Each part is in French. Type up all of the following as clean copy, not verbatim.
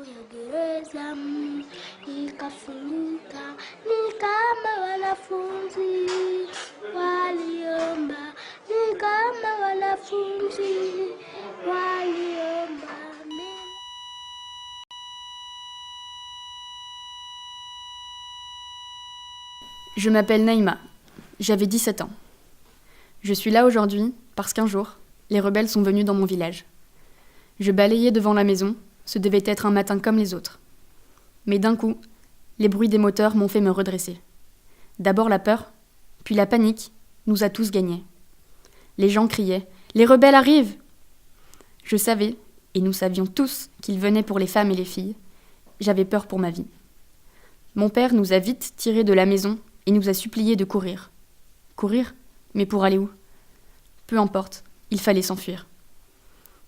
gereza ikafunguka, ni kama wanafunzi waliomba, ni kama wanafunzi waliomba. Je m'appelle Naïma, j'avais 17 ans. Je suis là aujourd'hui parce qu'un jour, les rebelles sont venus dans mon village. Je balayais devant la maison, ce devait être un matin comme les autres. Mais d'un coup, les bruits des moteurs m'ont fait me redresser. D'abord la peur, puis la panique nous a tous gagnés. Les gens criaient « Les rebelles arrivent !» Je savais, et nous savions tous, qu'ils venaient pour les femmes et les filles. J'avais peur pour ma vie. Mon père nous a vite tirés de la maison et nous a suppliés de courir. Courir ? Mais pour aller où ? Peu importe, il fallait s'enfuir.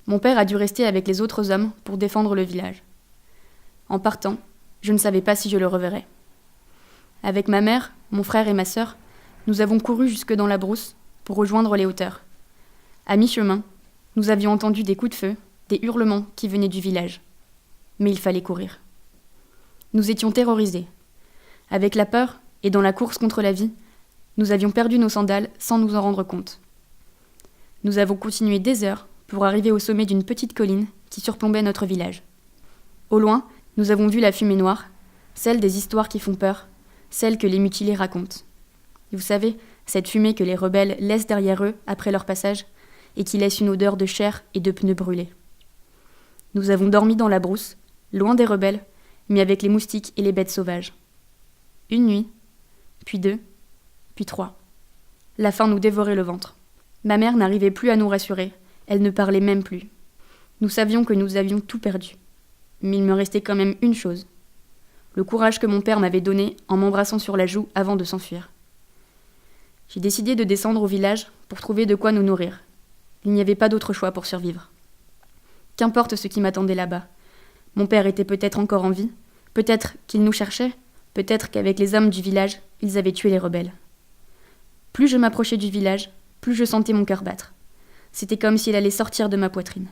Mon père a dû rester avec les autres hommes pour défendre le village. En partant, je ne savais pas si je le reverrais. Avec ma mère, mon frère et ma sœur, nous avons couru jusque dans la brousse pour rejoindre les hauteurs. À mi-chemin, nous avions entendu des coups de feu, des hurlements qui venaient du village. Mais il fallait courir. Nous étions terrorisés. Avec la peur et dans la course contre la vie, nous avions perdu nos sandales sans nous en rendre compte. Nous avons continué des heures pour arriver au sommet d'une petite colline qui surplombait notre village. Au loin, nous avons vu la fumée noire, celle des histoires qui font peur, celle que les mutilés racontent. Et vous savez, cette fumée que les rebelles laissent derrière eux après leur passage et qui laisse une odeur de chair et de pneus brûlés. Nous avons dormi dans la brousse, loin des rebelles, mais avec les moustiques et les bêtes sauvages. Une nuit, puis 2, puis 3. La faim nous dévorait le ventre. Ma mère n'arrivait plus à nous rassurer, elle ne parlait même plus. Nous savions que nous avions tout perdu. Mais il me restait quand même une chose. Le courage que mon père m'avait donné en m'embrassant sur la joue avant de s'enfuir. J'ai décidé de descendre au village pour trouver de quoi nous nourrir. Il n'y avait pas d'autre choix pour survivre. Qu'importe ce qui m'attendait là-bas. Mon père était peut-être encore en vie, peut-être qu'il nous cherchait, peut-être qu'avec les hommes du village, ils avaient tué les rebelles. Plus je m'approchais du village, plus je sentais mon cœur battre. C'était comme s'il allait sortir de ma poitrine.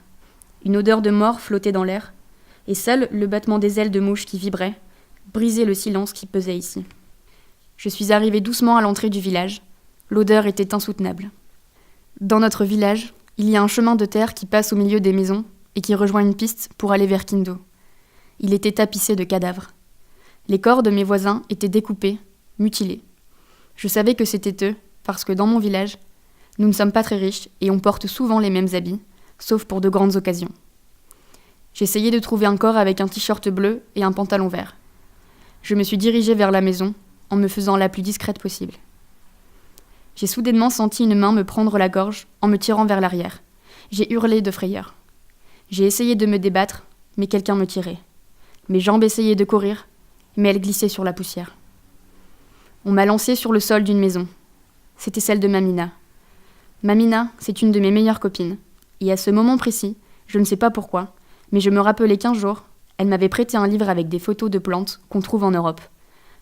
Une odeur de mort flottait dans l'air, et seul le battement des ailes de mouche qui vibraient brisait le silence qui pesait ici. Je suis arrivée doucement à l'entrée du village. L'odeur était insoutenable. Dans notre village, il y a un chemin de terre qui passe au milieu des maisons et qui rejoint une piste pour aller vers Kindo. Il était tapissé de cadavres. Les corps de mes voisins étaient découpés, mutilés. Je savais que c'était eux, parce que dans mon village, nous ne sommes pas très riches et on porte souvent les mêmes habits, sauf pour de grandes occasions. J'essayais de trouver un corps avec un t-shirt bleu et un pantalon vert. Je me suis dirigée vers la maison, en me faisant la plus discrète possible. J'ai soudainement senti une main me prendre la gorge en me tirant vers l'arrière. J'ai hurlé de frayeur. J'ai essayé de me débattre, mais quelqu'un me tirait. Mes jambes essayaient de courir, mais elles glissaient sur la poussière. On m'a lancée sur le sol d'une maison. C'était celle de Mamina. Mamina, c'est une de mes meilleures copines. Et à ce moment précis, je ne sais pas pourquoi, mais je me rappelais qu'un jour, elle m'avait prêté un livre avec des photos de plantes qu'on trouve en Europe.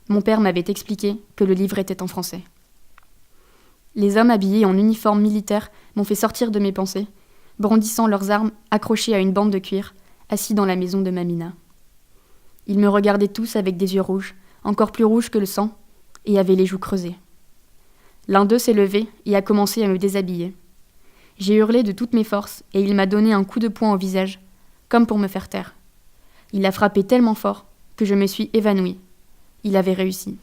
Mon père m'avait expliqué que le livre était en français. Les hommes habillés en uniforme militaire m'ont fait sortir de mes pensées, brandissant leurs armes accrochées à une bande de cuir, assis dans la maison de Mamina. Ils me regardaient tous avec des yeux rouges, encore plus rouges que le sang, et avaient les joues creusées. L'un d'eux s'est levé et a commencé à me déshabiller. J'ai hurlé de toutes mes forces et il m'a donné un coup de poing au visage, comme pour me faire taire. Il a frappé tellement fort que je me suis évanouie. Il avait réussi.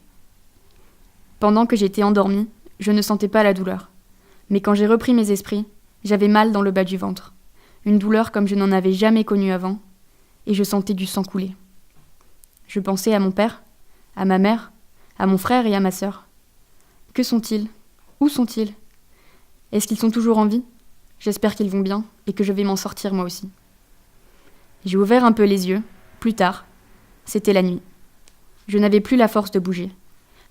Pendant que j'étais endormie, je ne sentais pas la douleur. Mais quand j'ai repris mes esprits, j'avais mal dans le bas du ventre. Une douleur comme je n'en avais jamais connue avant, et je sentais du sang couler. Je pensais à mon père, à ma mère, à mon frère et à ma sœur. Que sont-ils ? Où sont-ils ? Est-ce qu'ils sont toujours en vie ? J'espère qu'ils vont bien et que je vais m'en sortir moi aussi. J'ai ouvert un peu les yeux, plus tard. C'était la nuit. Je n'avais plus la force de bouger.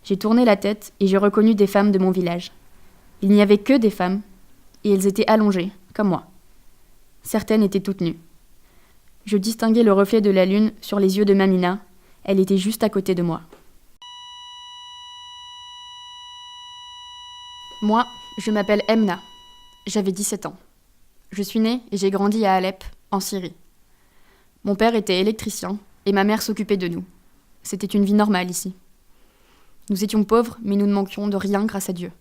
J'ai tourné la tête et j'ai reconnu des femmes de mon village. Il n'y avait que des femmes, et elles étaient allongées, comme moi. Certaines étaient toutes nues. Je distinguais le reflet de la lune sur les yeux de Mamina. Elle était juste à côté de moi. Moi, je m'appelle Emna. J'avais 17 ans. Je suis née et j'ai grandi à Alep, en Syrie. Mon père était électricien et ma mère s'occupait de nous. C'était une vie normale ici. Nous étions pauvres, mais nous ne manquions de rien grâce à Dieu.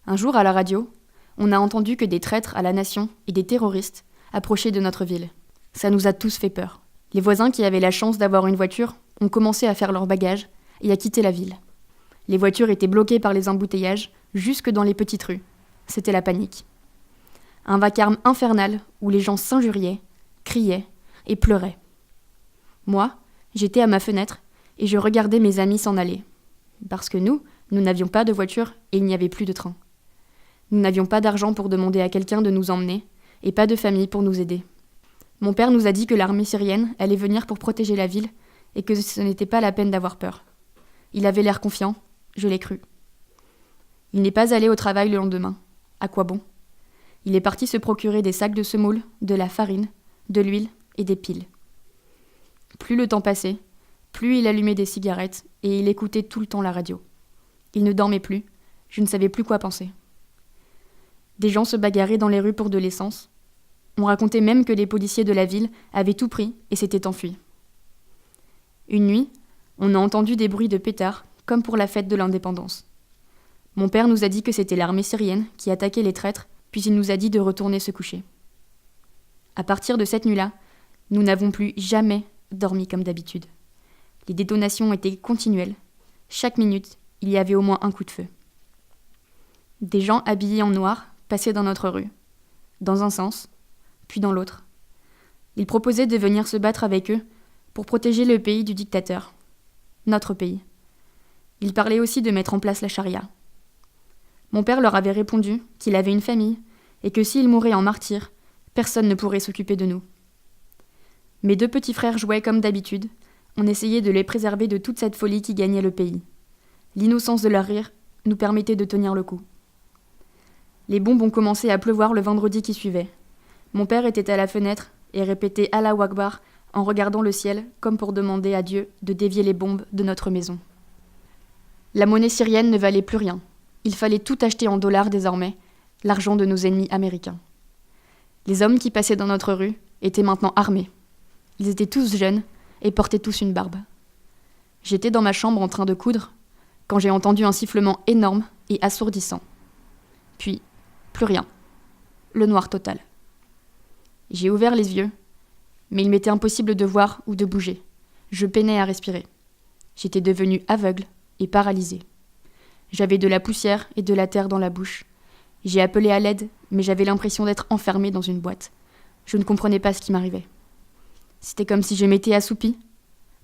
Un jour, à la radio, on a entendu que des traîtres à la nation et des terroristes approchaient de notre ville. Ça nous a tous fait peur. Les voisins qui avaient la chance d'avoir une voiture ont commencé à faire leurs bagages et à quitter la ville. Les voitures étaient bloquées par les embouteillages, jusque dans les petites rues. C'était la panique. Un vacarme infernal où les gens s'injuriaient, criaient et pleuraient. Moi, j'étais à ma fenêtre et je regardais mes amis s'en aller. Parce que nous n'avions pas de voiture et il n'y avait plus de train. Nous n'avions pas d'argent pour demander à quelqu'un de nous emmener et pas de famille pour nous aider. Mon père nous a dit que l'armée syrienne allait venir pour protéger la ville et que ce n'était pas la peine d'avoir peur. Il avait l'air confiant, je l'ai cru. Il n'est pas allé au travail le lendemain. À quoi bon ? Il est parti se procurer des sacs de semoule, de la farine, de l'huile et des piles. Plus le temps passait, plus il allumait des cigarettes et il écoutait tout le temps la radio. Il ne dormait plus, je ne savais plus quoi penser. Des gens se bagarraient dans les rues pour de l'essence. On racontait même que les policiers de la ville avaient tout pris et s'étaient enfuis. Une nuit, on a entendu des bruits de pétards, comme pour la fête de l'indépendance. Mon père nous a dit que c'était l'armée syrienne qui attaquait les traîtres, puis il nous a dit de retourner se coucher. À partir de cette nuit-là, nous n'avons plus jamais dormi comme d'habitude. Les détonations étaient continuelles. Chaque minute, il y avait au moins un coup de feu. Des gens habillés en noir passaient dans notre rue, dans un sens, puis dans l'autre. Ils proposaient de venir se battre avec eux pour protéger le pays du dictateur, notre pays. Ils parlaient aussi de mettre en place la charia. Mon père leur avait répondu qu'il avait une famille et que s'il mourait en martyr, personne ne pourrait s'occuper de nous. Mes deux petits frères jouaient comme d'habitude. On essayait de les préserver de toute cette folie qui gagnait le pays. L'innocence de leur rire nous permettait de tenir le coup. Les bombes ont commencé à pleuvoir le vendredi qui suivait. Mon père était à la fenêtre et répétait Allahu Akbar en regardant le ciel comme pour demander à Dieu de dévier les bombes de notre maison. La monnaie syrienne ne valait plus rien. Il fallait tout acheter en dollars désormais, l'argent de nos ennemis américains. Les hommes qui passaient dans notre rue étaient maintenant armés. Ils étaient tous jeunes et portaient tous une barbe. J'étais dans ma chambre en train de coudre quand j'ai entendu un sifflement énorme et assourdissant. Puis, plus rien. Le noir total. J'ai ouvert les yeux, mais il m'était impossible de voir ou de bouger. Je peinais à respirer. J'étais devenue aveugle et paralysée. J'avais de la poussière et de la terre dans la bouche. J'ai appelé à l'aide, mais j'avais l'impression d'être enfermée dans une boîte. Je ne comprenais pas ce qui m'arrivait. C'était comme si je m'étais assoupie,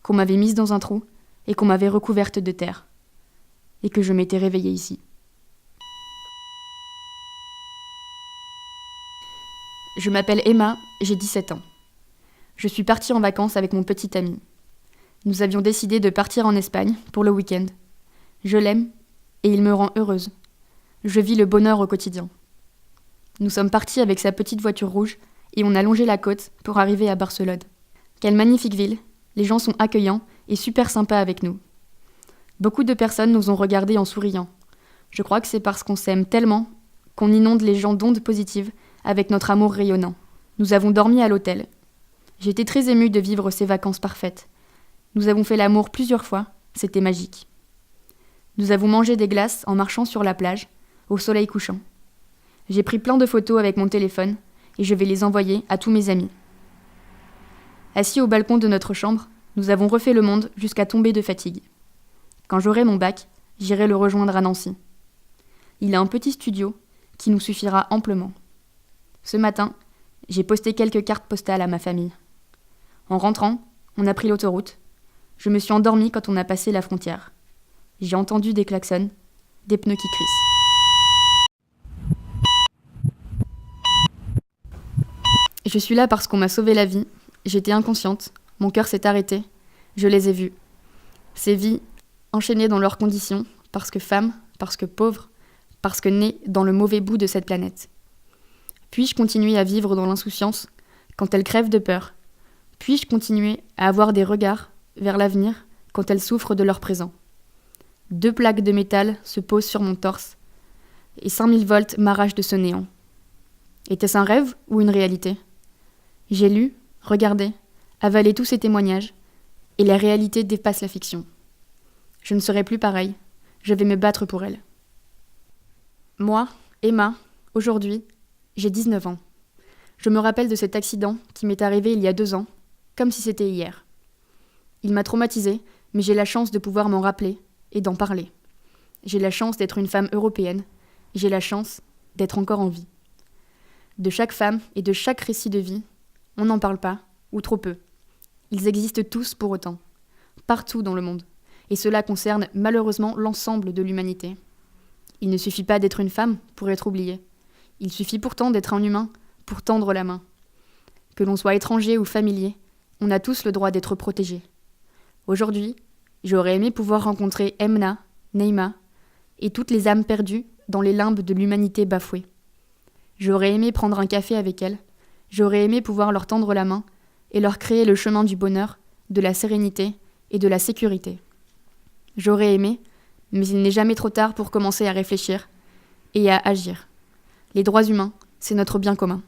qu'on m'avait mise dans un trou et qu'on m'avait recouverte de terre. Et que je m'étais réveillée ici. Je m'appelle Emma, j'ai 17 ans. Je suis partie en vacances avec mon petit ami. Nous avions décidé de partir en Espagne pour le week-end. Je l'aime et il me rend heureuse. Je vis le bonheur au quotidien. Nous sommes partis avec sa petite voiture rouge et on a longé la côte pour arriver à Barcelone. Quelle magnifique ville, les gens sont accueillants et super sympas avec nous. Beaucoup de personnes nous ont regardés en souriant. Je crois que c'est parce qu'on s'aime tellement qu'on inonde les gens d'ondes positives avec notre amour rayonnant. Nous avons dormi à l'hôtel. J'étais très émue de vivre ces vacances parfaites. Nous avons fait l'amour plusieurs fois, c'était magique. Nous avons mangé des glaces en marchant sur la plage, au soleil couchant. J'ai pris plein de photos avec mon téléphone et je vais les envoyer à tous mes amis. Assis au balcon de notre chambre, nous avons refait le monde jusqu'à tomber de fatigue. Quand j'aurai mon bac, j'irai le rejoindre à Nancy. Il a un petit studio qui nous suffira amplement. Ce matin, j'ai posté quelques cartes postales à ma famille. En rentrant, on a pris l'autoroute. Je me suis endormie quand on a passé la frontière. J'ai entendu des klaxons, des pneus qui crissent. Je suis là parce qu'on m'a sauvé la vie. J'étais inconsciente, mon cœur s'est arrêté. Je les ai vus. Ces vies enchaînées dans leurs conditions, parce que femmes, parce que pauvres, parce que nées dans le mauvais bout de cette planète. Puis-je continuer à vivre dans l'insouciance quand elles crèvent de peur ? Puis-je continuer à avoir des regards vers l'avenir quand elles souffrent de leur présent ? 2 plaques de métal se posent sur mon torse et 5000 volts m'arrachent de ce néant. Était-ce un rêve ou une réalité ? J'ai lu, regardé, avalé tous ces témoignages Et la réalité dépasse la fiction. Je ne serai plus pareille, je vais me battre pour elle. Moi, Emma, aujourd'hui, j'ai 19 ans. Je me rappelle de cet accident qui m'est arrivé il y a 2 ans, comme si c'était hier. Il m'a traumatisée, mais j'ai la chance de pouvoir m'en rappeler et d'en parler. J'ai la chance d'être une femme européenne, j'ai la chance d'être encore en vie. De chaque femme et de chaque récit de vie, on n'en parle pas, ou trop peu. Ils existent tous pour autant, partout dans le monde, et cela concerne malheureusement l'ensemble de l'humanité. Il ne suffit pas d'être une femme pour être oubliée. Il suffit pourtant d'être un humain pour tendre la main. Que l'on soit étranger ou familier, on a tous le droit d'être protégés. Aujourd'hui, j'aurais aimé pouvoir rencontrer Emna, Neyma et toutes les âmes perdues dans les limbes de l'humanité bafouée. J'aurais aimé prendre un café avec elles, j'aurais aimé pouvoir leur tendre la main et leur créer le chemin du bonheur, de la sérénité et de la sécurité. J'aurais aimé, mais il n'est jamais trop tard pour commencer à réfléchir et à agir. Les droits humains, c'est notre bien commun.